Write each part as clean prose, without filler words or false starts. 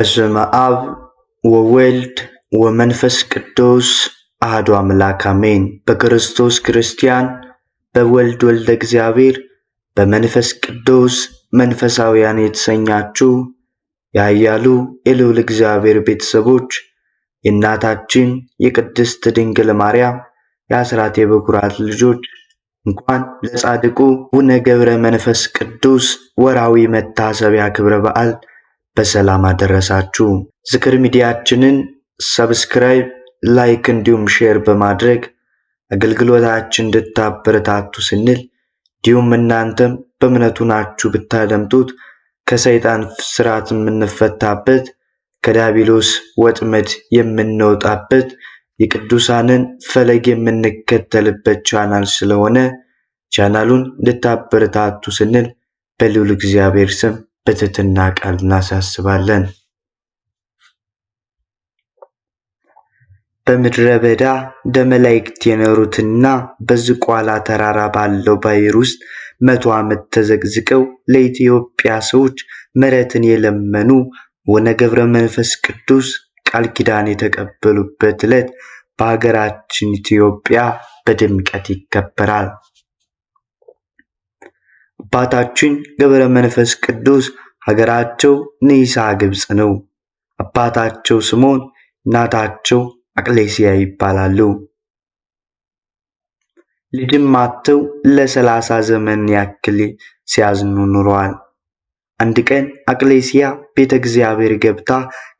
በስመ አብ ወወልድ ወመንፈስ ቅዱስ አሐዱ አምላክ አሜን። በክርስቶስ ክርስቲያን፣ በወልድ ወልደ እግዚአብሔር፣ በመንፈስ ቅዱስ መንፈሳውያን የተሰኛችሁ ያያሉ የልዑል እግዚአብሔር ቤተሰቦች የእናታችን የቅድስት ድንግል ማርያም የአስራት የበኩራት ልጆች እንኳን ለጻድቁ አቡነ ገብረ መንፈስ ቅዱስ ወርሃዊ መታሰቢያ ክብረ በዓል በሰላም አደረሳችሁ። ዝክር ሚዲያችንን ሰብስክራይብ፣ ላይክ እንዲሁም ሼር በማድረግ አገልግሎታችን እንድታበረታቱ ስንል እንዲሁም እናንተም በእምነቱ ናችሁ ብታደምጡት ከሰይጣን ስርዓት የምንፈታበት ከዲያብሎስ ወጥመድ የምንወጣበት የቅዱሳንን ፈለግ የምንከተልበት ቻናል ስለሆነ ቻናሉን እንድታበረታቱ ስንል በልዑል እግዚአብሔር ስም በትህትና ቃል እናሳስባለን። በምድረ በዳ ደመላእክት የኖሩትና በዝቋላ ተራራ ባለው ባሕር ውስጥ 100 ዓመት ተዘግዝቀው ለኢትዮጵያ ሰዎች ምሕረትን የለመኑ አቡነ ገብረ መንፈስ ቅዱስ ቃል ኪዳን የተቀበሉበት ዕለት በሀገራችን ኢትዮጵያ በድምቀት ይከበራል። አባታችን ገብረ መንፈስ ቅዱስ ሀገራቸው ንይሳ ግብጽ ነው። አባታቸው ስምዖን፣ እናታቸው አቅሌስያ ይባላሉ። ልጅም አጥተው ለ30 ዘመን ያክል ሲያዝኑ ኑረዋል። አንድ ቀን አቅሌስያ ቤተ እግዚአብሔር ገብታ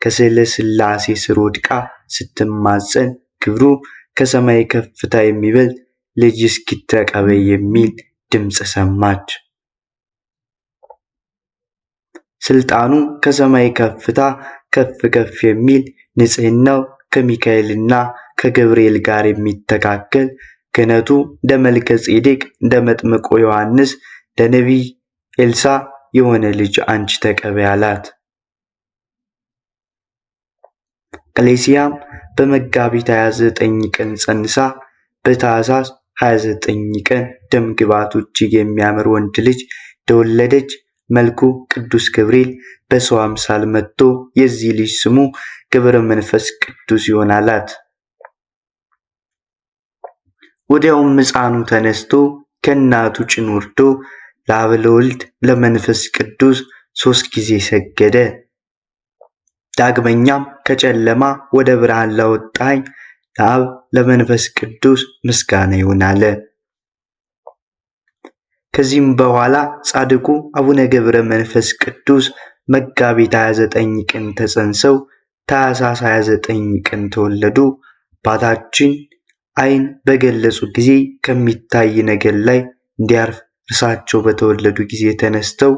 ከስዕለ ሥላሴ ስር ወድቃ ስትማጸን ክብሩ ከሰማይ ከፍታ የሚበልጥ ልጅ እስኪተቀበይ የሚል ድምፅ ሰማች። ስልጣኑ ከሰማይ ከፍታ ከፍ ከፍ የሚል ንጽሕናው ከሚካኤልና ከገብርኤል ጋር የሚተካከል ክህነቱ እንደ መልከ ጼዴቅ እንደ መጥምቁ ዮሐንስ እንደ ነቢይ ኤልሳዕ የሆነ ልጅ አንቺ ተቀበይ አላት። አቅሌስያም በመጋቢት 29 ቀን ጸንሳ በታኅሳስ 29 ቀን ደም ግባቱ እጅግ የሚያምር ወንድ ልጅ እንደወለደች መልኩ ቅዱስ ገብርኤል በሰው አምሳል መጥቶ የዚህ ልጅ ስሙ ገብረ መንፈስ ቅዱስ ይሆናል አላት። ወዲያውም ሕፃኑ ተነስቶ ከእናቱ ጭን ወርዶ ለአብ ለወልድ ለመንፈስ ቅዱስ 3 ጊዜ ሰገደ። ዳግመኛም ከጨለማ ወደ ብርሃን ላወጣኝ ለአብ ለመንፈስ ቅዱስ ምስጋና ይሁን አለ። ከዚህም በኋላ ጻድቁ አቡነ ገብረ መንፈስ ቅዱስ መጋቢት 29 ቀን ተጸንሰው ታኅሳስ 29 ቀን ተወለዱ። አባታችን ዓይን በገለጹ ጊዜ ከሚታይ ነገር ላይ እንዲያርፍ እርሳቸው በተወለዱ ጊዜ ተነስተው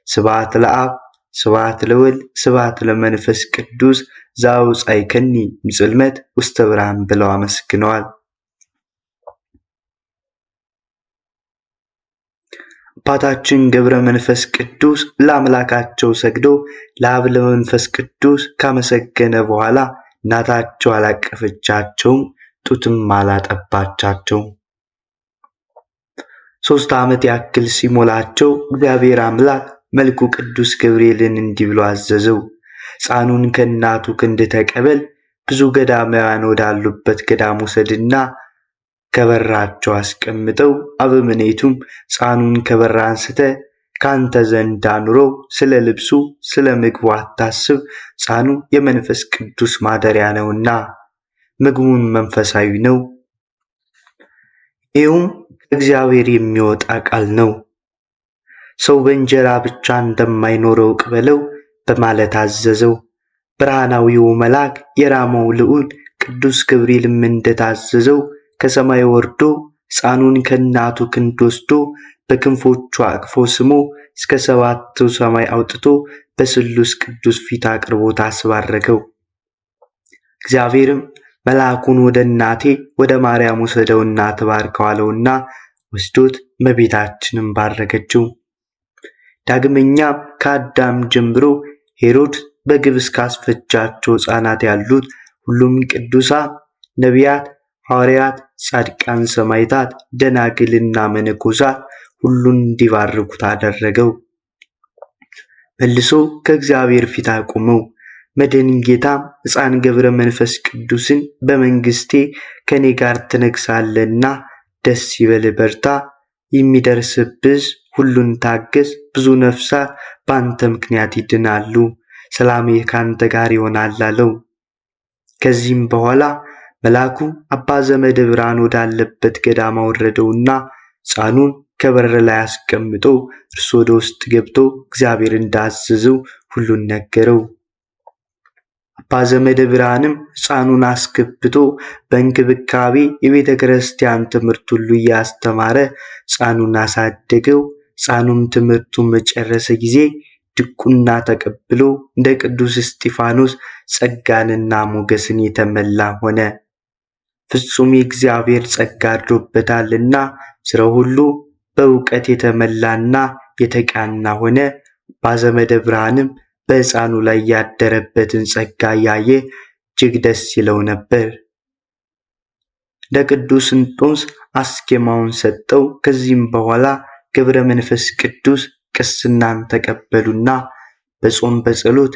ስብሐት ለአብ ስብሐት ለወልድ ስብሐት ለመንፈስ ቅዱስ ዘአውጻእከኒ እምጽልመት ውስተ ብርሃን ብለው አመስግነዋል። አባታችን ገብረ መንፈስ ቅዱስ ለአምላካቸው ሰግዶ ለአብ ለመንፈስ ቅዱስ ካመሰገነ በኋላ እናታቸው አላቀፈቻቸውም፣ ጡትም አላጠባቻቸውም። 3 ዓመት ያክል ሲሞላቸው እግዚአብሔር አምላክ መልኩ ቅዱስ ገብርኤልን እንዲህ ብሎ አዘዘው። ሕፃኑን ከእናቱ ክንድ ተቀበል፣ ብዙ ገዳማውያን ወዳሉበት ገዳም ውሰድና ከበራቸው አስቀምጠው። አበምኔቱም ሕፃኑን ከበራ አንስተ ካንተ ዘንድ አኑረው፣ ስለ ልብሱ ስለ ምግቡ አታስብ፣ ሕፃኑ የመንፈስ ቅዱስ ማደሪያ ነውና ምግቡን መንፈሳዊ ነው፣ ይህም ከእግዚአብሔር የሚወጣ ቃል ነው፣ ሰው በእንጀራ ብቻ እንደማይኖረው ቅበለው በማለት አዘዘው። ብርሃናዊው መልአክ የራማው ልዑል ቅዱስ ገብርኤልም እንደታዘዘው ከሰማይ ወርዶ ሕፃኑን ከእናቱ ክንድ ወስዶ በክንፎቹ አቅፎ ስሞ እስከ 7ቱ ሰማይ አውጥቶ በስሉስ ቅዱስ ፊት አቅርቦት አስባረከው። እግዚአብሔርም መልአኩን ወደ እናቴ ወደ ማርያም ወሰደውና ተባርከው አለውና ወስዶት እመቤታችንን ባረከችው። ዳግመኛም ከአዳም ጀምሮ ሄሮድስ በግፍ እስካስፈጃቸው ሕፃናት ያሉት ሁሉም ቅዱሳን ነቢያት፣ ሐዋርያት፣ ጻድቃን፣ ሰማዕታት፣ ደናግልና መነኮሳት ሁሉን እንዲባርኩት አደረገው። መልሶ ከእግዚአብሔር ፊት አቆመው። መድኃኒን ጌታም ሕፃን ገብረ መንፈስ ቅዱስን በመንግሥቴ ከኔ ጋር ትነግሣለህና ደስ ይበል በርታ፣ የሚደርስብህ ሁሉን ታገስ፣ ብዙ ነፍሳት በአንተ ምክንያት ይድናሉ፣ ሰላሜ ካንተ ጋር ይሆናል አለው። ከዚህም በኋላ መልአኩ አባ ዘመደ ብርሃን ወዳለበት ገዳም አወረደውና ሕፃኑን ከበር ላይ አስቀምጦ እርሱ ወደ ውስጥ ገብቶ እግዚአብሔር እንዳዘዘው ሁሉን ነገረው። አባ ዘመደ ብርሃንም ሕፃኑን አስገብቶ በእንክብካቤ የቤተ ክርስቲያን ትምህርት ሁሉ እያስተማረ ሕፃኑን አሳደገው። ሕፃኑም ትምህርቱን በጨረሰ ጊዜ ድቁና ተቀብሎ እንደ ቅዱስ እስጢፋኖስ ጸጋንና ሞገስን የተመላ ሆነ። ፍጹም የእግዚአብሔር ጸጋ አድሮበታልና ስራው ሁሉ በእውቀት የተመላና የተቃና ሆነ። አባ ዘመደ ብርሃንም በሕፃኑ ላይ ያደረበትን ጸጋ ያየ እጅግ ደስ ይለው ነበር። ለቅዱስ እንጦንስ አስኬማውን ሰጠው። ከዚህም በኋላ ገብረ መንፈስ ቅዱስ ቅስናን ተቀበሉና በጾም በጸሎት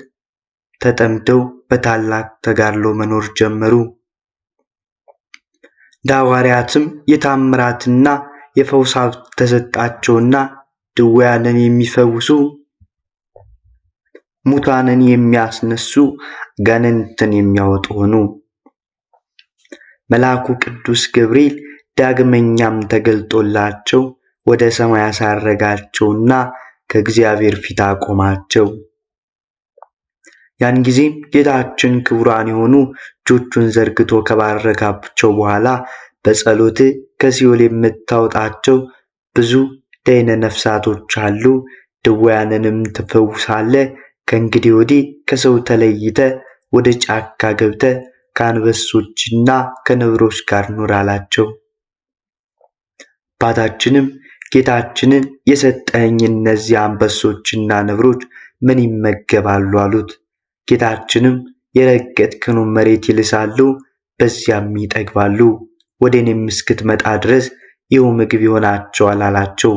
ተጠምደው በታላቅ ተጋድሎ መኖር ጀመሩ። ሐዋርያትም የታምራትና የፈውስ ሀብት ተሰጣቸውና ድውያንን የሚፈውሱ፣ ሙታንን የሚያስነሱ፣ አጋንንትን የሚያወጡ ሆኑ። መልአኩ ቅዱስ ገብርኤል ዳግመኛም ተገልጦላቸው ወደ ሰማይ አሳረጋቸውና ከእግዚአብሔር ፊት አቆማቸው። ያን ጊዜም ጌታችን ክቡራን የሆኑ እጆቹን ዘርግቶ ከባረካቸው በኋላ በጸሎት ከሲኦል የምታወጣቸው ብዙ ደይነ ነፍሳቶች አሉ፣ ድውያንንም ትፈውሳለህ። ከእንግዲህ ወዲህ ከሰው ተለይተ ወደ ጫካ ገብተ ከአንበሶችና ከነብሮች ጋር ኑር አላቸው። አባታችንም ጌታችንን የሰጠኝ እነዚህ አንበሶችና ነብሮች ምን ይመገባሉ አሉት። ጌታችንም የረገጥከውን መሬት ይልሳሉ፣ በዚያም ይጠግባሉ፣ ወደ እኔም እስክትመጣ ድረስ ይኸው ምግብ ይሆናቸዋል አላቸው።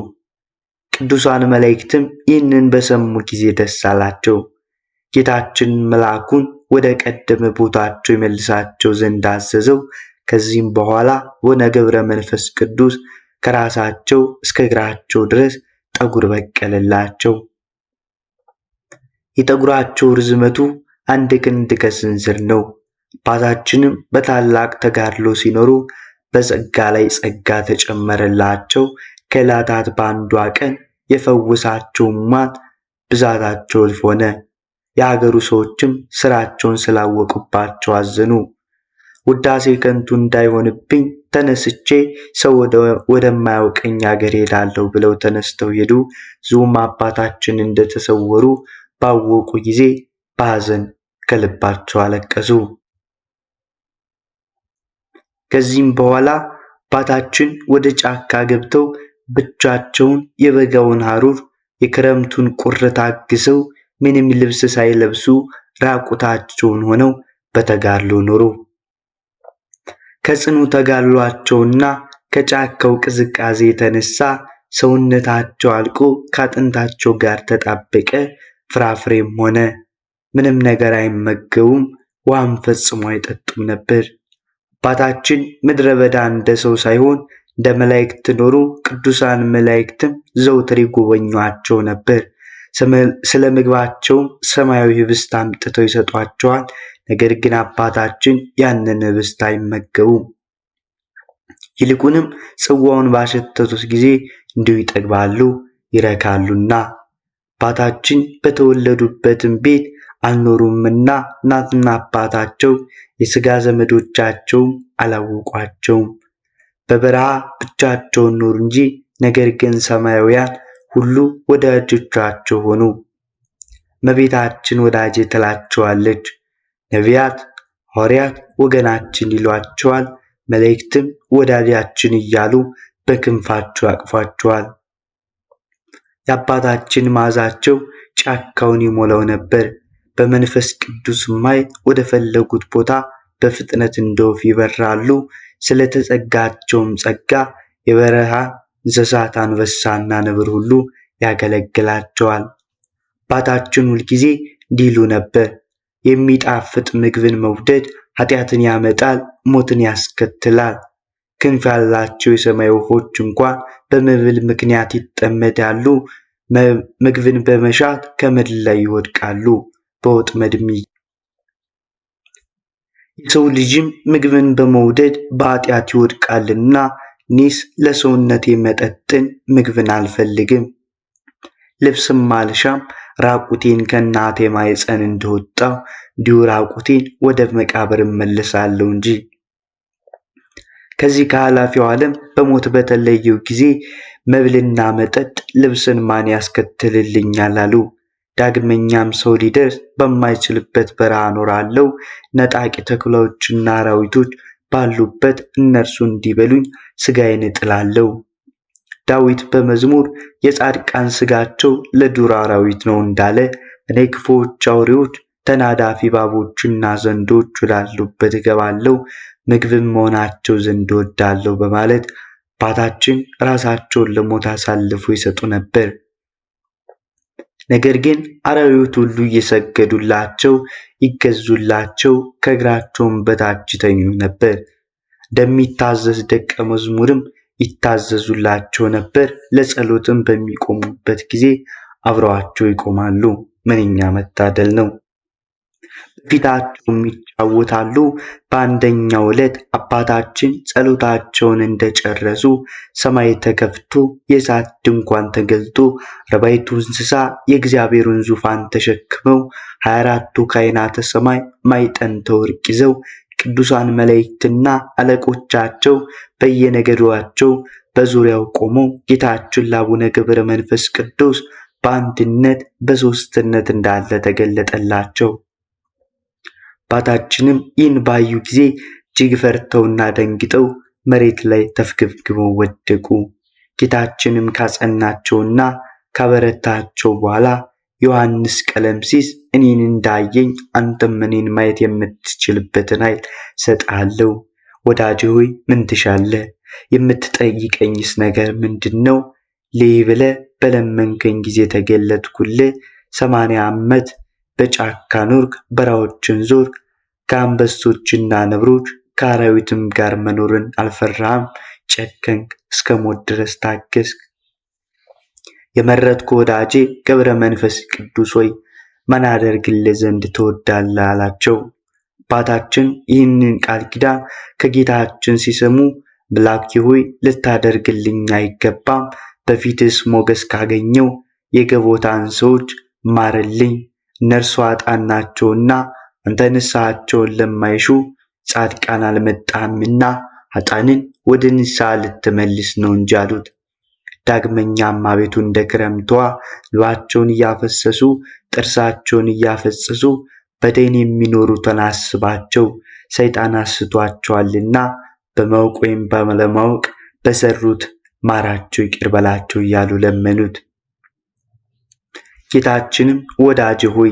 ቅዱሳን መላእክትም ይህንን በሰሙ ጊዜ ደስ አላቸው። ጌታችን መልአኩን ወደ ቀደመ ቦታቸው ይመልሳቸው ዘንድ አዘዘው። ከዚህም በኋላ ወነ ገብረ መንፈስ ቅዱስ ከራሳቸው እስከ እግራቸው ድረስ ጠጉር በቀለላቸው። የጠጉራቸው ርዝመቱ 1 ክንድ ከስንዝር ነው። አባታችንም በታላቅ ተጋድሎ ሲኖሩ በጸጋ ላይ ጸጋ ተጨመረላቸው። ከዕለታት በአንዷ ቀን የፈወሳቸው ሕሙማን ብዛታቸው እልፍ ሆነ። የአገሩ ሰዎችም ስራቸውን ስላወቁባቸው አዘኑ። ውዳሴ ከንቱ እንዳይሆንብኝ ተነስቼ ሰው ወደማያውቀኝ አገር ሄዳለሁ ብለው ተነስተው ሄዱ። ዙም አባታችን እንደተሰወሩ ባወቁ ጊዜ በሐዘን ከልባቸው አለቀሱ። ከዚህም በኋላ አባታችን ወደ ጫካ ገብተው ብቻቸውን የበጋውን ሐሩር የክረምቱን ቁር ታግሰው ምንም ልብስ ሳይለብሱ ራቁታቸውን ሆነው በተጋድሎ ኖሩ። ከጽኑ ተጋድሏቸውና ከጫካው ቅዝቃዜ የተነሳ ሰውነታቸው አልቆ ከአጥንታቸው ጋር ተጣበቀ። ፍራፍሬም ሆነ ምንም ነገር አይመገቡም፣ ውሃም ፈጽሞ አይጠጡም ነበር። አባታችን ምድረ በዳ እንደ ሰው ሳይሆን እንደ መላእክት ኖሩ። ቅዱሳን መላእክትም ዘውትር ይጎበኟቸው ነበር። ስለ ምግባቸውም ሰማያዊ ህብስት አምጥተው ይሰጧቸዋል። ነገር ግን አባታችን ያንን ህብስት አይመገቡም። ይልቁንም ጽዋውን ባሸተቱት ጊዜ እንዲሁ ይጠግባሉ ይረካሉና። አባታችን በተወለዱበትም ቤት አልኖሩምና እናትና አባታቸው የሥጋ ዘመዶቻቸውም አላወቋቸውም። በበረሃ ብቻቸውን ኖሩ እንጂ ነገር ግን ሰማያውያን ሁሉ ወዳጆቻቸው ሆኑ። እመቤታችን ወዳጄ ትላቸዋለች። ነቢያት፣ ሐዋርያት ወገናችን ይሏቸዋል። መላእክትም ወዳጃችን እያሉ በክንፋቸው ያቅፏቸዋል። የአባታችን መዓዛቸው ጫካውን ይሞላው ነበር። በመንፈስ ቅዱስ ኃይል ወደ ፈለጉት ቦታ በፍጥነት እንደ ወፍ ይበራሉ። ስለተጸጋቸውም ጸጋ የበረሃ እንስሳት አንበሳና ነብር ሁሉ ያገለግላቸዋል። አባታችን ሁልጊዜ እንዲህ ይሉ ነበር፣ የሚጣፍጥ ምግብን መውደድ ኃጢአትን ያመጣል፣ ሞትን ያስከትላል። ክንፍ ያላቸው የሰማይ ወፎች እንኳን በመብል ምክንያት ይጠመዳሉ። ምግብን በመሻት ከምድር ላይ ይወድቃሉ፣ በወጥመድም የሰው ልጅም ምግብን በመውደድ በኃጢአት ይወድቃልና እኔስ ለሰውነቴ መጠጥን ምግብን አልፈልግም፣ ልብስም አልሻም፣ ራቁቴን ከእናቴ ማኅፀን እንደወጣሁ እንዲሁ ራቁቴን ወደ መቃብር እመለሳለሁ እንጂ። ከዚህ ከኃላፊው ዓለም በሞት በተለየው ጊዜ መብልና መጠጥ ልብስን ማን ያስከትልልኛል አሉ። ዳግመኛም ሰው ሊደርስ በማይችልበት በረሃ እኖራለሁ፣ ነጣቂ ተኩላዎችና አራዊቶች ባሉበት እነርሱ እንዲበሉኝ ሥጋዬን እጥላለሁ። ዳዊት በመዝሙር የጻድቃን ሥጋቸው ለዱር አራዊት ነው እንዳለ እኔ ክፉዎች አውሬዎች፣ ተናዳፊ እባቦችና ዘንዶች ወዳሉበት እገባለሁ፣ ምግብም መሆናቸው ዘንድ እወዳለሁ በማለት አባታችን ራሳቸውን ለሞት አሳልፎ ይሰጡ ነበር። ነገር ግን አራዊት ሁሉ እየሰገዱላቸው ይገዙላቸው፣ ከእግራቸውም በታች ይተኙ ነበር። እንደሚታዘዝ ደቀ መዝሙርም ይታዘዙላቸው ነበር። ለጸሎትም በሚቆሙበት ጊዜ አብረዋቸው ይቆማሉ። ምንኛ መታደል ነው! በፊታቸውም ይጫወታሉ። በአንደኛው ዕለት አባታችን ጸሎታቸውን እንደጨረሱ ሰማይ ተከፍቶ የእሳት ድንኳን ተገልጦ አርባዕቱ እንስሳ የእግዚአብሔርን ዙፋን ተሸክመው 24ቱ ካህናተ ሰማይ ማዕጠንተ ወርቅ ይዘው ቅዱሳን መላእክትና አለቆቻቸው በየነገዷቸው በዙሪያው ቆመው ጌታችን ለአቡነ ገብረ መንፈስ ቅዱስ በአንድነት በሦስትነት እንዳለ ተገለጠላቸው። አባታችንም ይህን ባዩ ጊዜ እጅግ ፈርተውና ደንግጠው መሬት ላይ ተፍገፍግበው ወደቁ። ጌታችንም ካጸናቸውና ካበረታቸው በኋላ ዮሐንስ ቀለምሲስ እኔን እንዳየኝ አንተም እኔን ማየት የምትችልበትን ኃይል እሰጥሃለሁ። ወዳጄ ሆይ ምን ትሻለህ? የምትጠይቀኝስ ነገር ምንድን ነው? ልይ ብለህ በለመንከኝ ጊዜ ተገለጥኩልህ። 80 ዓመት በጫካ ኖርክ፣ በረሃዎችን ዞርክ፣ ከአንበሶችና ነብሮች ከአራዊትም ጋር መኖርን አልፈራህም። ጨከንክ፣ እስከ ሞት ድረስ ታገስክ። የመረጥኩ ወዳጄ ገብረ መንፈስ ቅዱስ ሆይ ምን አደርግልህ ዘንድ ትወዳለህ? አላቸው። አባታችን ይህንን ቃል ኪዳን ከጌታችን ሲሰሙ አምላኬ ሆይ ልታደርግልኝ አይገባም፣ በፊትስ ሞገስ ካገኘው የገቦታን ሰዎች ማርልኝ፣ እነርሱ ኃጥአን ናቸውና አንተ ንስሐቸውን ለማይሹ ጻድቃን አልመጣህምና ኃጥአንን ወደ ንስሐ ልትመልስ ነው እንጂ አሉት። ዳግመኛም አቤቱ እንደ ክረምቷ እንባቸውን እያፈሰሱ ጥርሳቸውን እያፈሰሱ በደይን የሚኖሩትን አስባቸው፣ ሰይጣን አስቷቸዋልና በማወቅ ወይም ባለማወቅ በሰሩት ማራቸው፣ ይቅር በላቸው እያሉ ለመኑት። ጌታችንም ወዳጄ ሆይ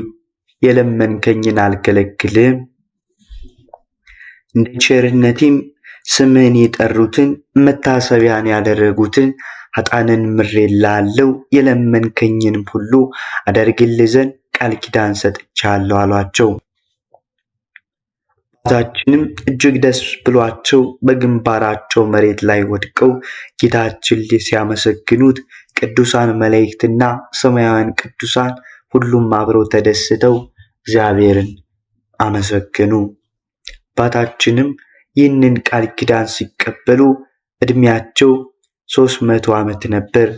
የለመንከኝን አልከለክልህም፣ እንደ ቸርነቴም ስምህን የጠሩትን መታሰቢያን ያደረጉትን ኃጥአንን ምሬልሃለሁ፣ የለመንከኝንም ሁሉ አደርግልህ ዘንድ ቃል ኪዳን ሰጥቻለሁ አሏቸው። አባታችንም እጅግ ደስ ብሏቸው በግንባራቸው መሬት ላይ ወድቀው ጌታችን ሲያመሰግኑት ቅዱሳን መላእክትና ሰማያውያን ቅዱሳን ሁሉም አብረው ተደስተው እግዚአብሔርን አመሰገኑ። አባታችንም ይህንን ቃል ኪዳን ሲቀበሉ ዕድሜያቸው 300 ዓመት ነበር።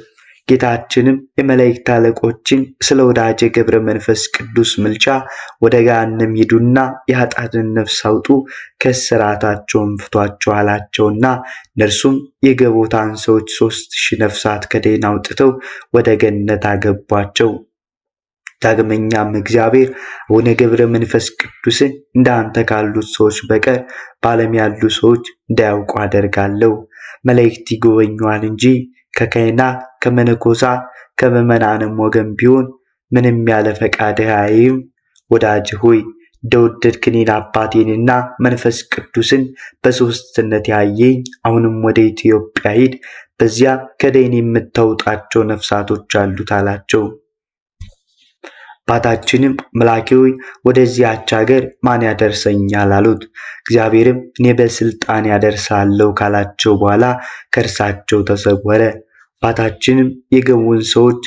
ጌታችንም የመላእክት አለቆችን ስለ ወዳጄ ገብረ መንፈስ ቅዱስ ምልጃ ወደ ገሃነም ሂዱና የኃጥአንን ነፍስ አውጡ፣ ከእስራታቸውም ፍቷቸው አላቸውና እነርሱም የገቦታን ሰዎች 3000 ነፍሳት ከደይን አውጥተው ወደ ገነት አገቧቸው። ዳግመኛም እግዚአብሔር አቡነ ገብረ መንፈስ ቅዱስን እንዳንተ ካሉት ሰዎች በቀር በዓለም ያሉ ሰዎች እንዳያውቁ አደርጋለሁ። መላእክት ይጎበኙዋል እንጂ ከካህናት ከመነኮሳት ከምዕመናንም ወገን ቢሆን ምንም ያለ ፈቃድህ አያይም። ወዳጅ ሆይ እንደወደድክ እኔን አባቴንና መንፈስ ቅዱስን በሦስትነት ያየኝ አሁንም ወደ ኢትዮጵያ ሂድ፣ በዚያ ከደይን የምታወጣቸው ነፍሳቶች አሉት አላቸው። አባታችንም መልአኬ ሆይ ወደዚያች ሀገር ማን ያደርሰኛል አሉት። እግዚአብሔርም እኔ በስልጣን ያደርሳለሁ ካላቸው በኋላ ከእርሳቸው ተሰወረ። አባታችንም የገቡን ሰዎች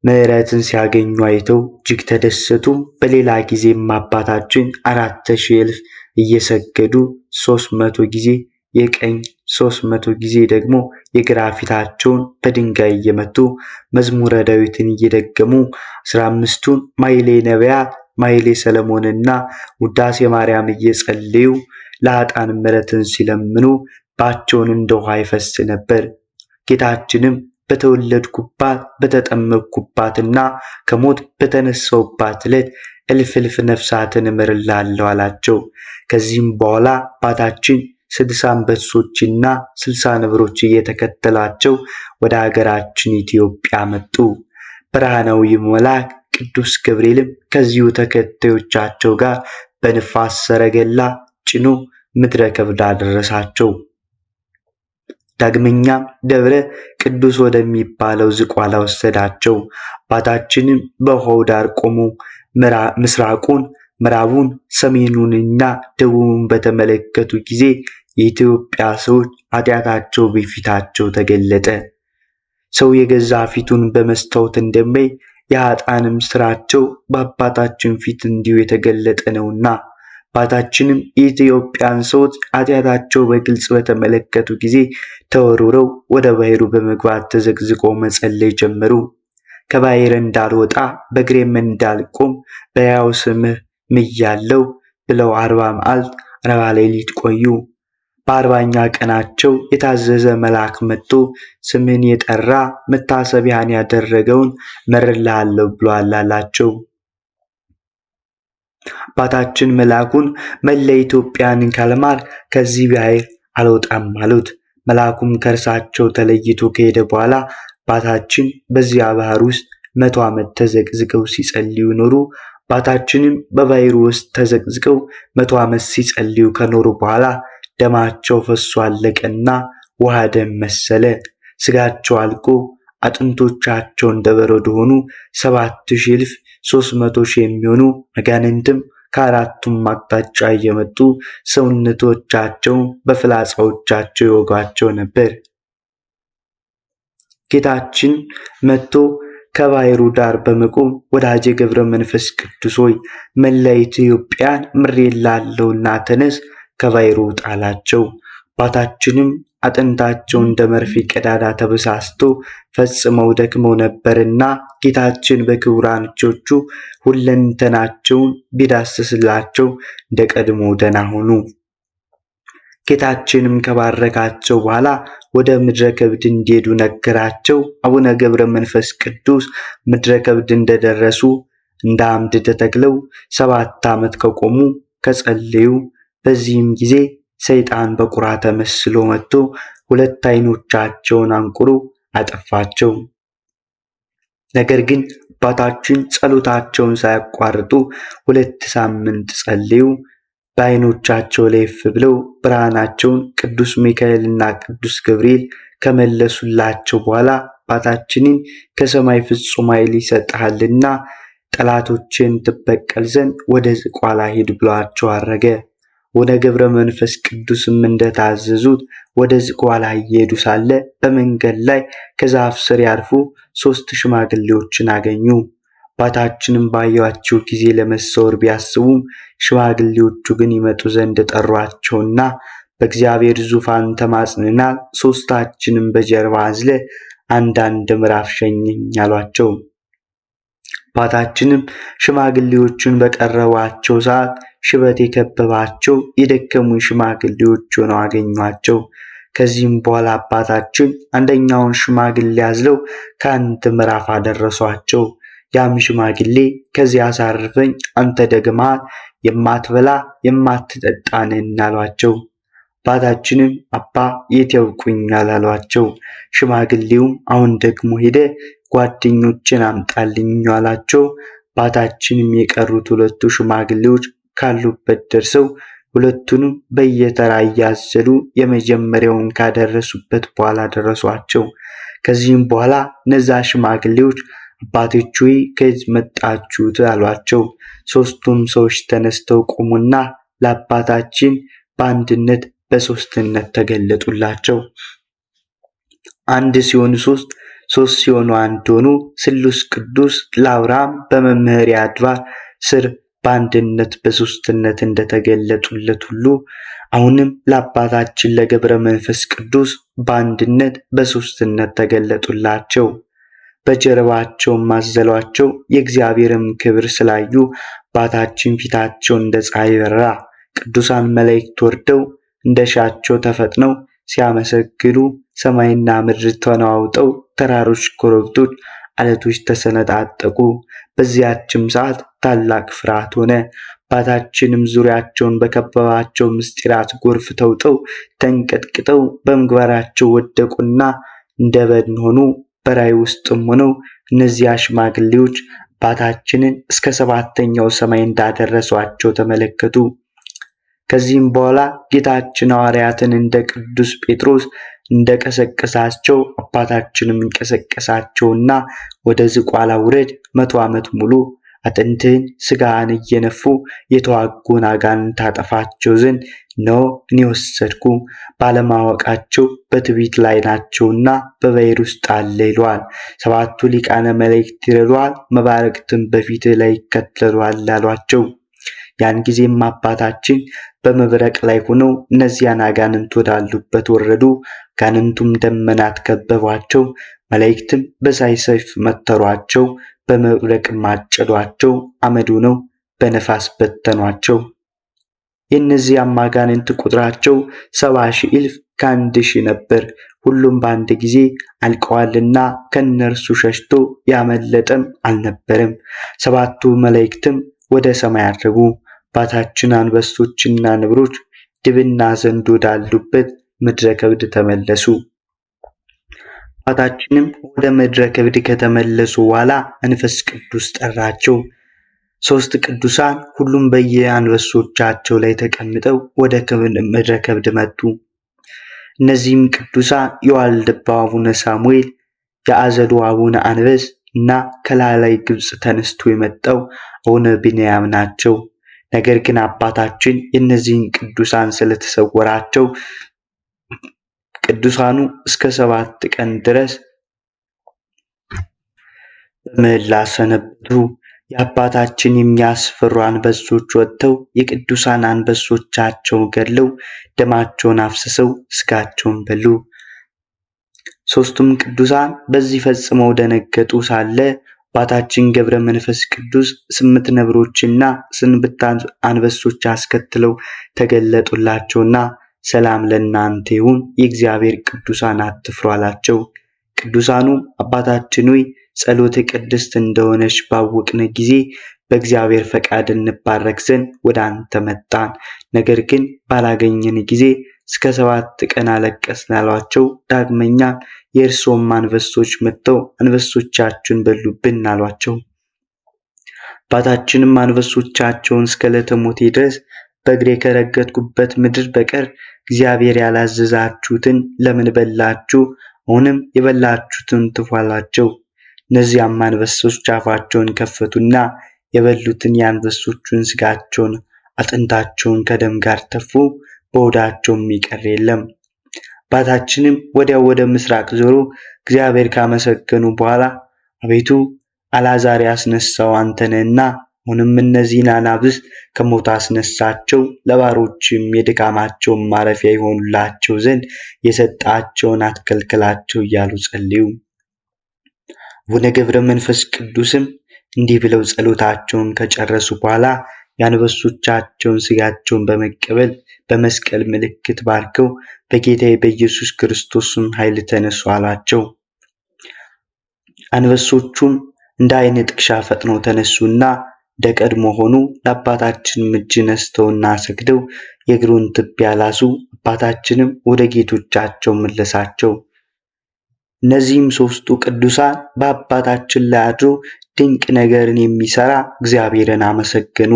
ምሕረትን ሲያገኙ አይተው እጅግ ተደሰቱ። በሌላ ጊዜም አባታችን 4000 እልፍ እየሰገዱ 300 ጊዜ የቀኝ 300 ጊዜ ደግሞ የግራ ፊታቸውን በድንጋይ እየመቱ መዝሙረ ዳዊትን እየደገሙ 15ቱን ማይሌ ነቢያት ማይሌ ሰለሞንና ውዳሴ ማርያም እየጸለዩ ለኃጥአን ምሕረትን ሲለምኑ ባቸውን እንደ ውሃ ይፈስ ነበር። ጌታችንም በተወለድኩባት በተጠመቅኩባትና ከሞት በተነሳሁባት ዕለት እልፍ እልፍ ነፍሳትን እምርልሃለሁ አላቸው። ከዚህም በኋላ አባታችን 60 አንበሶችና 60 ነብሮች እየተከተሏቸው ወደ ሀገራችን ኢትዮጵያ መጡ። ብርሃናዊ መልአክ ቅዱስ ገብርኤልም ከዚሁ ተከታዮቻቸው ጋር በንፋስ ሰረገላ ጭኖ ምድረ ከብድ አደረሳቸው። ዳግመኛም ደብረ ቅዱስ ወደሚባለው ዝቋላ ወሰዳቸው። አባታችንም በውሃው ዳር ቆሞ ምስራቁን፣ ምዕራቡን፣ ሰሜኑንና ደቡቡን በተመለከቱ ጊዜ የኢትዮጵያ ሰዎች ኃጢአታቸው በፊታቸው ተገለጠ። ሰው የገዛ ፊቱን በመስታወት እንደሚያይ የኃጥአንም ስራቸው በአባታችን ፊት እንዲሁ የተገለጠ ነውና አባታችንም የኢትዮጵያን ሰዎች ኃጢአታቸው በግልጽ በተመለከቱ ጊዜ ተወርውረው ወደ ባሕሩ በመግባት ተዘቅዝቀው መጸለይ ጀመሩ። ከባሕር እንዳልወጣ በእግሬም እንዳልቆም በሕያው ስምህ ምያለሁ ብለው 40 መዓልት 40 ሌሊት ቆዩ። በ40ኛ ቀናቸው የታዘዘ መልአክ መጥቶ ስምን የጠራ መታሰቢያን ያደረገውን እምርልሃለሁ ብሎአል አላቸው። አባታችን መልአኩን መላ ኢትዮጵያን ካልማር ከዚህ ባሕር አልወጣም አሉት። መልአኩም ከእርሳቸው ተለይቶ ከሄደ በኋላ አባታችን በዚያ ባሕር ውስጥ 100 ዓመት ተዘቅዝቀው ሲጸልዩ ኖሩ። አባታችንም በባሕሩ ውስጥ ተዘቅዝቀው 100 ዓመት ሲጸልዩ ከኖሩ በኋላ ደማቸው ፈሶ አለቀና ውሃ ደም መሰለ። ስጋቸው አልቆ አጥንቶቻቸው እንደ በረዶ ሆኑ። 7300 የሚሆኑ አጋንንትም ከአራቱም አቅጣጫ እየመጡ ሰውነቶቻቸውን በፍላጻዎቻቸው ይወጓቸው ነበር። ጌታችን መጥቶ ከባሕሩ ዳር በመቆም ወዳጄ ገብረ መንፈስ ቅዱስ ሆይ መላ ኢትዮጵያን ምሬልሃለሁና ተነስ ከባሕሩ ውጣ አላቸው። አባታችንም አጥንታቸው እንደ መርፌ ቀዳዳ ተበሳስቶ ፈጽመው ደክመው ነበርና ጌታችን በክቡራን እጆቹ ሁለንተናቸውን ቢዳስስላቸው እንደ ቀድሞ ደህና ሆኑ። ጌታችንም ከባረካቸው በኋላ ወደ ምድረ ከብድ እንዲሄዱ ነገራቸው። አቡነ ገብረ መንፈስ ቅዱስ ምድረ ከብድ እንደደረሱ እንደ አምድ ተተክለው 7 ዓመት ከቆሙ ከጸለዩ። በዚህም ጊዜ ሰይጣን በቁራ ተመስሎ መጥቶ 2 ዓይኖቻቸውን አንቁሮ አጠፋቸው። ነገር ግን አባታችን ጸሎታቸውን ሳያቋርጡ 2 ሳምንት ጸለዩ። በዓይኖቻቸው ላይ እፍ ብለው ብርሃናቸውን ቅዱስ ሚካኤልና ቅዱስ ገብርኤል ከመለሱላቸው በኋላ አባታችንን ከሰማይ ፍጹም ኃይል ይሰጥሃልና ጠላቶችን ትበቀል ዘንድ ወደ ዝቋላ ሂድ ብሏቸው አረገ። ወደ ገብረ መንፈስ ቅዱስም እንደታዘዙት ወደ ዝቋላ እየሄዱ ሳለ በመንገድ ላይ ከዛፍ ስር ያርፉ 3 ሽማግሌዎችን አገኙ። አባታችንም ባዩአቸው ጊዜ ለመሰወር ቢያስቡም ሽማግሌዎቹ ግን ይመጡ ዘንድ ጠሯቸውና በእግዚአብሔር ዙፋን ተማጽነናል፣ 3ታችንም በጀርባ አዝለ አንዳንድ ምዕራፍ ሸኘኝ አሏቸው። አባታችንም ሽማግሌዎቹን በቀረቧቸው ሰዓት ሽበት የከበባቸው የደከሙ ሽማግሌዎች ሆነው አገኟቸው። ከዚህም በኋላ አባታችን አንደኛውን ሽማግሌ አዝለው ከአንድ ምዕራፍ አደረሷቸው። ያም ሽማግሌ ከዚህ አሳርፈኝ፣ አንተ ደግመሃል፣ የማትበላ የማትጠጣ ነህና አሏቸው። አባታችንም አባ የት ያውቁኛል አሏቸው። ሽማግሌውም አሁን ደግሞ ሄደ ጓደኞችን አምጣልኝ አላቸው። አባታችንም የቀሩት 2 ሽማግሌዎች ካሉበት ደርሰው 2ቱንም በየተራ እያዘሉ የመጀመሪያውን ካደረሱበት በኋላ ደረሷቸው። ከዚህም በኋላ እነዛ ሽማግሌዎች አባቶች ሆይ ከየት መጣችሁት አሏቸው። ሦስቱም ሰዎች ተነስተው ቆሙና ለአባታችን በአንድነት በሦስትነት ተገለጡላቸው። አንድ ሲሆኑ ሦስት፣ ሦስት ሲሆኑ አንድ ሆኑ። ስሉስ ቅዱስ ለአብርሃም በመምህር አድባር ስር በአንድነት በሦስትነት እንደተገለጡለት ሁሉ አሁንም ለአባታችን ለገብረ መንፈስ ቅዱስ በአንድነት በሦስትነት ተገለጡላቸው። በጀርባቸውም አዘሏቸው። የእግዚአብሔርም ክብር ስላዩ አባታችን ፊታቸው እንደ ፀሐይ በራ። ቅዱሳን መላእክት ወርደው እንደሻቸው ተፈጥነው ሲያመሰግኑ ሰማይና ምድር ተናውጠው ተራሮች፣ ኮረብቶች፣ አለቶች ተሰነጣጠቁ። በዚያችም ሰዓት ታላቅ ፍርሃት ሆነ። አባታችንም ዙሪያቸውን በከበባቸው ምስጢራት ጎርፍ ተውጠው ተንቀጥቅጠው በምግባራቸው ወደቁና እንደ በድን ሆኑ። በራእይ ውስጥም ሆነው እነዚያ ሽማግሌዎች አባታችንን እስከ ሰባተኛው ሰማይ እንዳደረሷቸው ተመለከቱ። ከዚህም በኋላ ጌታችን ሐዋርያትን እንደ ቅዱስ ጴጥሮስ እንደቀሰቀሳቸው አባታችንም እንቀሰቀሳቸውና ወደ ዝቋላ ውረድ 100 ዓመት ሙሉ አጥንትህን ሥጋህን እየነፉ የተዋጉን አጋንንት ታጠፋቸው ዘንድ ነው እኔ ወሰድኩ። ባለማወቃቸው በትዕቢት ላይ ናቸውና በባሕር ውስጥ አለ ይለዋል። 7ቱ ሊቃነ መላእክት ይረዱሃል፣ መባረቅትም በፊትህ ላይ ይከተሉሃል አሏቸው። ያን ጊዜም አባታችን በመብረቅ ላይ ሆነው እነዚያን አጋንንት ወዳሉበት ወረዱ። አጋንንቱም ደመናት ከበቧቸው። መላእክትም በሳይ ሰይፍ መተሯቸው። በመብረቅም አጨዷቸው። አመድ ሆነው በነፋስ በተኗቸው። የእነዚያም አጋንንት ቁጥራቸው 70,000 እልፍ ከ1,000 ነበር። ሁሉም በአንድ ጊዜ አልቀዋልና ከነርሱ ሸሽቶ ያመለጠም አልነበረም። 7ቱ መላእክትም ወደ ሰማይ አረጉ። አባታችን አንበሶችና ነብሮች ድብና ዘንዶ ወዳሉበት ምድረ ከብድ ተመለሱ። አባታችንም ወደ ምድረ ከብድ ከተመለሱ በኋላ መንፈስ ቅዱስ ጠራቸው። 3 ቅዱሳን ሁሉም በየአንበሶቻቸው ላይ ተቀምጠው ወደ ምድረ ከብድ መጡ። እነዚህም ቅዱሳን የዋልድባው አቡነ ሳሙኤል፣ የአዘዱ አቡነ አንበስ እና ከላላይ ግብጽ ተነስቶ የመጣው አቡነ ቢንያም ናቸው። ነገር ግን አባታችን የእነዚህን ቅዱሳን ስለተሰወራቸው ቅዱሳኑ እስከ 7 ቀን ድረስ በምህላ ሰነበቱ። የአባታችን የሚያስፈሩ አንበሶች ወጥተው የቅዱሳን አንበሶቻቸውን ገድለው ደማቸውን አፍስሰው ስጋቸውን በሉ። 3ቱም ቅዱሳን በዚህ ፈጽመው ደነገጡ ሳለ አባታችን ገብረ መንፈስ ቅዱስ 8 ነብሮችና 8 አንበሶች አስከትለው ተገለጡላቸውና ሰላም ለእናንተ ይሁን፣ የእግዚአብሔር ቅዱሳን አትፍሩ አላቸው። ቅዱሳኑም አባታችን ሆይ ጸሎት ቅድስት እንደሆነች ባወቅነ ጊዜ በእግዚአብሔር ፈቃድ እንባረክ ዘንድ ወደ አንተ መጣን። ነገር ግን ባላገኘን ጊዜ እስከ 7 ቀን አለቀስን አሏቸው። ዳግመኛ የእርሶም አንበሶች መጥተው አንበሶቻችሁን በሉብን አሏቸው። አባታችንም አንበሶቻቸውን እስከ ዕለተ ሞቴ ድረስ በእግሬ ከረገጥኩበት ምድር በቀር እግዚአብሔር ያላዘዛችሁትን ለምን በላችሁ? አሁንም የበላችሁትን ትፉ አላቸው። እነዚያም አንበሶች አፋቸውን ከፈቱና የበሉትን የአንበሶቹን ስጋቸውን አጥንታቸውን ከደም ጋር ተፉ። በሆዳቸውም ይቀር የለም። አባታችንም ወዲያው ወደ ምስራቅ ዞሮ እግዚአብሔር ካመሰገኑ በኋላ አቤቱ አልዓዛር ያስነሳው አንተ ነህና አሁንም እነዚህን አናብስት ከሞት አስነሳቸው፣ ለባሮችም የድካማቸውን ማረፊያ ይሆኑላቸው ዘንድ የሰጣቸውን አትከልክላቸው እያሉ ጸልዩ። አቡነ ገብረ መንፈስ ቅዱስም እንዲህ ብለው ጸሎታቸውን ከጨረሱ በኋላ የአንበሶቻቸውን ስጋቸውን በመቀበል በመስቀል ምልክት ባርከው በጌታዬ በኢየሱስ ክርስቶስም ኃይል ተነሱ አላቸው። አንበሶቹም እንደ ዓይን ጥቅሻ ፈጥነው ተነሱና ደቀድሞ ሆኑ። ለአባታችን እጅ ነስተውና ሰግደው የእግሩን ትቢያ ላሱ። አባታችንም ወደ ጌቶቻቸው መለሳቸው። እነዚህም 3ቱ ቅዱሳን በአባታችን ላይ አድሮ ድንቅ ነገርን የሚሰራ እግዚአብሔርን አመሰገኑ።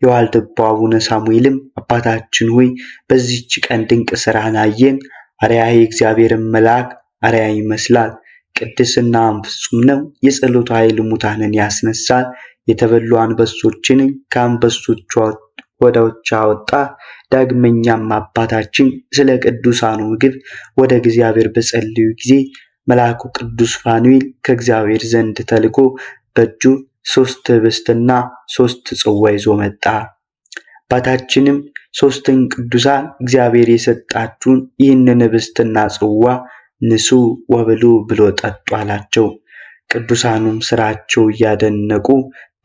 የዋልድባው አቡነ ሳሙኤልም አባታችን ሆይ በዚህች ቀን ድንቅ ሥራህን አየን። አርያህ የእግዚአብሔርን መልአክ አርያ ይመስላል። ቅድስናም ፍጹም ነው። የጸሎቱ ኃይል ሙታንን ያስነሳል። የተበሉ አንበሶችን ከአንበሶች ሆዶች አወጣ። ዳግመኛም አባታችን ስለ ቅዱሳኑ ምግብ ወደ እግዚአብሔር በጸለዩ ጊዜ መልአኩ ቅዱስ ፋኑኤል ከእግዚአብሔር ዘንድ ተልኮ በእጁ 3 ህብስትና 3 ጽዋ ይዞ መጣ። አባታችንም ሦስቱን ቅዱሳን እግዚአብሔር የሰጣችሁን ይህንን ህብስትና ጽዋ ንሱ ወብሉ ብሎ ጠጡ አላቸው። ቅዱሳኑም ስራቸው እያደነቁ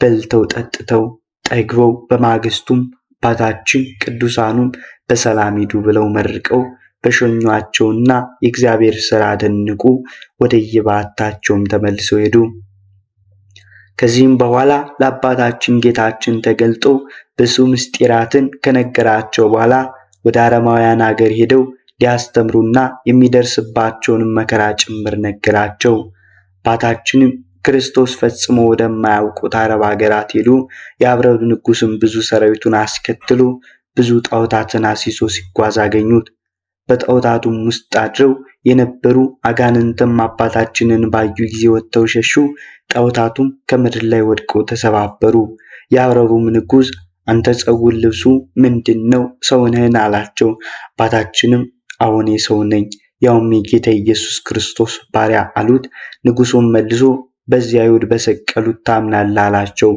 በልተው ጠጥተው ጠግበው በማግስቱም አባታችን ቅዱሳኑም በሰላም ሂዱ ብለው መርቀው በሸኟቸውና የእግዚአብሔር ሥራ አደነቁ። ወደየባታቸውም ተመልሰው ሄዱ። ከዚህም በኋላ ለአባታችን ጌታችን ተገልጦ ብዙ ምስጢራትን ከነገራቸው በኋላ ወደ አረማውያን አገር ሄደው ሊያስተምሩና የሚደርስባቸውን መከራ ጭምር ነገራቸው። አባታችንም ክርስቶስ ፈጽሞ ወደማያውቁት አረብ አገራት ሄዱ። የአብረዱ ንጉስም ብዙ ሰራዊቱን አስከትሎ ብዙ ጣዖታትን አሲሶ ሲጓዝ አገኙት። በጣዖታቱም ውስጥ አድረው የነበሩ አጋንንትም አባታችንን ባዩ ጊዜ ወጥተው ሸሹ። ጣዖታቱም ከምድር ላይ ወድቀው ተሰባበሩ። የአረቡም ንጉስ አንተ ጸጉር ልብሱ ምንድነው? ሰው ነህን? አላቸው። አባታችንም አዎን ሰው ነኝ፣ ያውም የጌታ ኢየሱስ ክርስቶስ ባሪያ አሉት። ንጉሱም መልሶ በዚያ አይሁድ በሰቀሉት ታምናለህ አላቸው።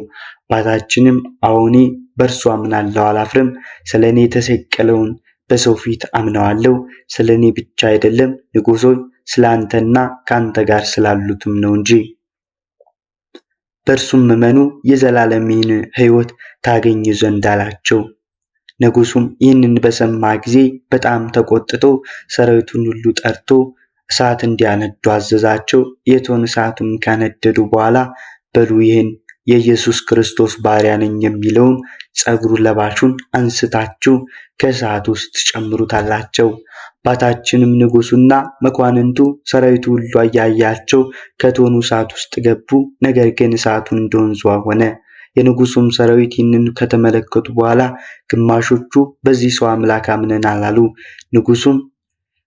አባታችንም አዎን በእርሱ አምናለሁ፣ አላፍርም። ስለኔ የተሰቀለውን በሰው ፊት አምነዋለሁ። ስለኔ ብቻ አይደለም ንጉሥ ሆይ ስላንተና ካንተ ጋር ስላሉትም ነው እንጂ። በእርሱም እመኑ የዘላለምን ሕይወት ታገኙ ዘንድ አላቸው። ንጉሱም ይህንን በሰማ ጊዜ በጣም ተቆጥቶ ሰራዊቱን ሁሉ ጠርቶ እሳት እንዲያነዱ አዘዛቸው። የእቶን እሳቱን ካነደዱ በኋላ በሉ ይህን የኢየሱስ ክርስቶስ ባሪያ ነኝ የሚለውን ጸጉሩ ለባሹን አንስታችሁ ከእሳት ውስጥ ጨምሩታላቸው። አባታችንም ንጉሱና መኳንንቱ ሰራዊቱ ሁሉ አያያቸው ከእቶኑ እሳት ውስጥ ገቡ። ነገር ግን እሳቱን እንደ ወንዝ ሆነ። የንጉሱም ሰራዊት ይህንን ከተመለከቱ በኋላ ግማሾቹ በዚህ ሰው አምላክ አምነናል አሉ። ንጉሱም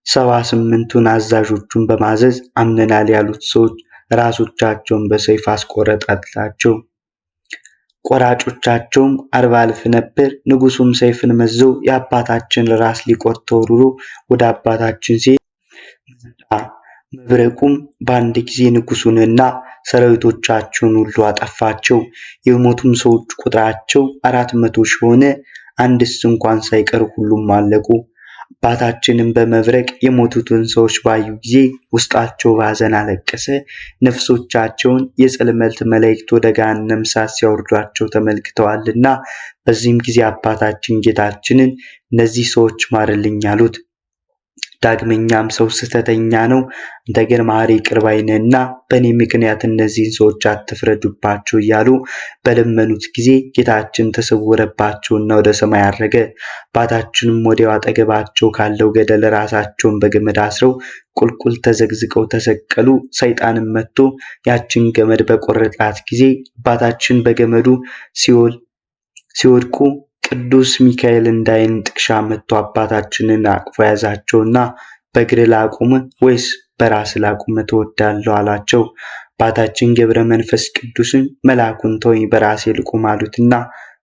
78ቱን አዛዦቹን በማዘዝ አምነናል ያሉት ሰዎች ራሶቻቸውን በሰይፍ አስቆረጣላቸው። ቆራጮቻቸውም 40,000 ነበር። ንጉሱም ሰይፍን መዘው የአባታችን ራስ ሊቆርጥ ተወርውሮ ወደ አባታችን ሲሄድ መብረቁም በአንድ ጊዜ ንጉሱንና ሰራዊቶቻቸውን ሁሉ አጠፋቸው። የሞቱም ሰዎች ቁጥራቸው 400 ሺህ ሆነ። አንድስ እንኳን ሳይቀር ሁሉም አለቁ። አባታችንም በመብረቅ የሞቱትን ሰዎች ባዩ ጊዜ ውስጣቸው በሐዘን አለቀሰ። ነፍሶቻቸውን የጽልመት መላእክት ወደ ገሃነመ እሳት ሲያወርዷቸው ተመልክተዋልና። በዚህም ጊዜ አባታችን ጌታችንን እነዚህ ሰዎች ማርልኝ አሉት። ዳግመኛም ሰው ስተተኛ ነው፣ አንተ ግን መሐሪ ይቅር ባይ ነህና በእኔ ምክንያት እነዚህን ሰዎች አትፍረዱባቸው እያሉ በለመኑት ጊዜ ጌታችን ተሰወረባቸውና ወደ ሰማይ አረገ። አባታችንም ወዲያው አጠገባቸው ካለው ገደል ራሳቸውን በገመድ አስረው ቁልቁል ተዘግዝቀው ተሰቀሉ። ሰይጣንም መጥቶ ያችን ገመድ በቆረጣት ጊዜ አባታችን በገመዱ ሲወድቁ ቅዱስ ሚካኤል እንዳይን ጥቅሻ መጥቶ አባታችንን አቅፎ ያዛቸውና በእግር ላቁም ወይስ በራስ ላቁም ትወዳለህ አላቸው። አባታችን ገብረ መንፈስ ቅዱስን መልአኩን ተወኝ በራሴ ልቁም አሉትና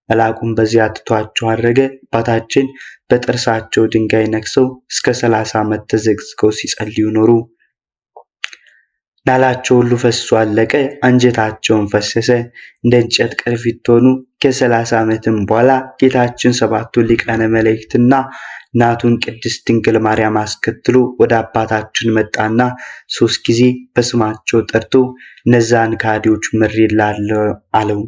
መልአኩን በዚያ ትቷቸው አረገ። አባታችን በጥርሳቸው ድንጋይ ነክሰው እስከ 30 ዓመት ተዘግዝቀው ሲጸልዩ ኖሩ። ናላቸው ሁሉ ፈሶ አለቀ። አንጀታቸውን ፈሰሰ። እንደ እንጨት ቅርፊት ሆኑ። ከ30 ዓመትም በኋላ ጌታችን 7ቱ ሊቃነ መላእክትና እናቱን ቅድስት ድንግል ማርያም አስከትሎ ወደ አባታችን መጣና 3 ጊዜ በስማቸው ጠርቶ እነዛን ከሃዲዎች ምሬልሃለሁ አለው።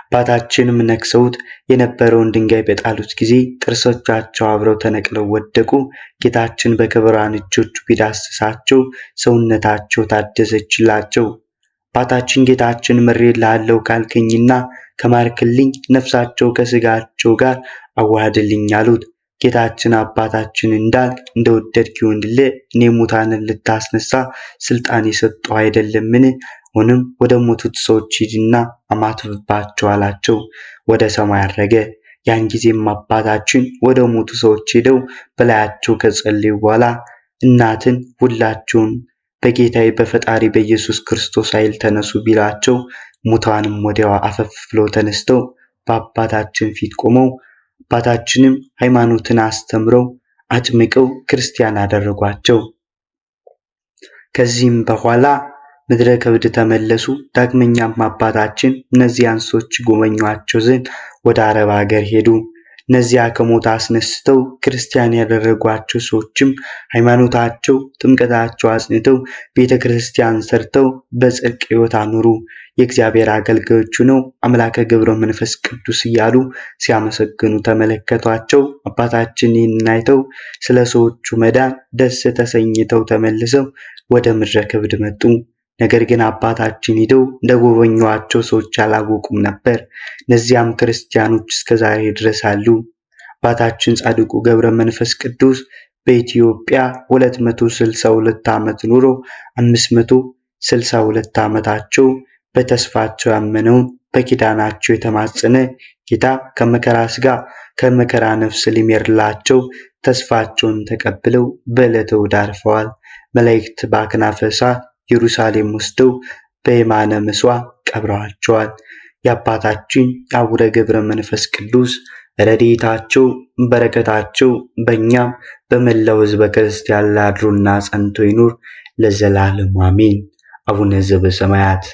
አባታችንም ነክሰውት የነበረውን ድንጋይ በጣሉት ጊዜ ጥርሶቻቸው አብረው ተነቅለው ወደቁ። ጌታችን በክቡራን እጆቹ ቢዳስሳቸው ሰውነታቸው ታደሰችላቸው። አባታችን ጌታችን ምሬልሃለሁ ካልከኝና ከማርክልኝ ነፍሳቸው ከስጋቸው ጋር አዋህድልኝ አሉት። ጌታችን አባታችን እንዳልክ እንደወደድክ ይሁንልህ፣ እኔ ሙታንን ልታስነሳ ስልጣን የሰጠው አይደለምን? ሆነም ወደ ሞቱት ሰዎች ሂድና አማትብባቸው አላቸው። ወደ ሰማይ አረገ። ያን ጊዜም አባታችን ወደ ሞቱ ሰዎች ሄደው በላያቸው ከጸለዩ በኋላ እናትን ሁላቸውን በጌታዬ በፈጣሪ በኢየሱስ ክርስቶስ ኃይል ተነሱ ቢላቸው ሙታንም ወዲያው አፈፍ ብለው ተነስተው በአባታችን ፊት ቆመው አባታችንም ሃይማኖትን አስተምረው አጥምቀው ክርስቲያን አደረጓቸው። ከዚህም በኋላ ምድረ ከብድ ተመለሱ። ዳግመኛም አባታችን እነዚያን ሰዎች ጎበኟቸው ዘንድ ወደ አረብ ሀገር ሄዱ። እነዚያ ከሞት አስነስተው ክርስቲያን ያደረጓቸው ሰዎችም ሃይማኖታቸው ጥምቀታቸው አጽንተው ቤተክርስቲያን ሰርተው በጽድቅ ሕይወት አኖሩ። የእግዚአብሔር አገልጋዮቹ ነው አምላከ ገብረ መንፈስ ቅዱስ እያሉ ሲያመሰግኑ ተመለከቷቸው። አባታችን ይህን አይተው ስለ ሰዎቹ መዳን ደስ ተሰኝተው ተመልሰው ወደ ምድረ ከብድ መጡ። ነገር ግን አባታችን ሄደው እንደጎበኙዋቸው ሰዎች አላወቁም ነበር። እነዚያም ክርስቲያኖች እስከዛሬ ድረስ አሉ። አባታችን ጻድቁ ገብረ መንፈስ ቅዱስ በኢትዮጵያ 262 ዓመት ኑሮ 562 ዓመታቸው በተስፋቸው ያመነውን በኪዳናቸው የተማጸነ ጌታ ከመከራ ሥጋ ከመከራ ነፍስ ሊምርላቸው ተስፋቸውን ተቀብለው በዕለተ እሑድ አርፈዋል። መላእክት በአክናፈ እሳት ኢየሩሳሌም ወስደው በየማነ ምሥዋዕ ቀብረዋቸዋል። የአባታችን የአቡነ ገብረ መንፈስ ቅዱስ ረድኤታቸው በረከታቸው በእኛም በመላው ሕዝበ ክርስቲያን ላይ አድሮና ጸንቶ ይኑር ለዘላለሙ አሜን። አቡነ ዘበሰማያት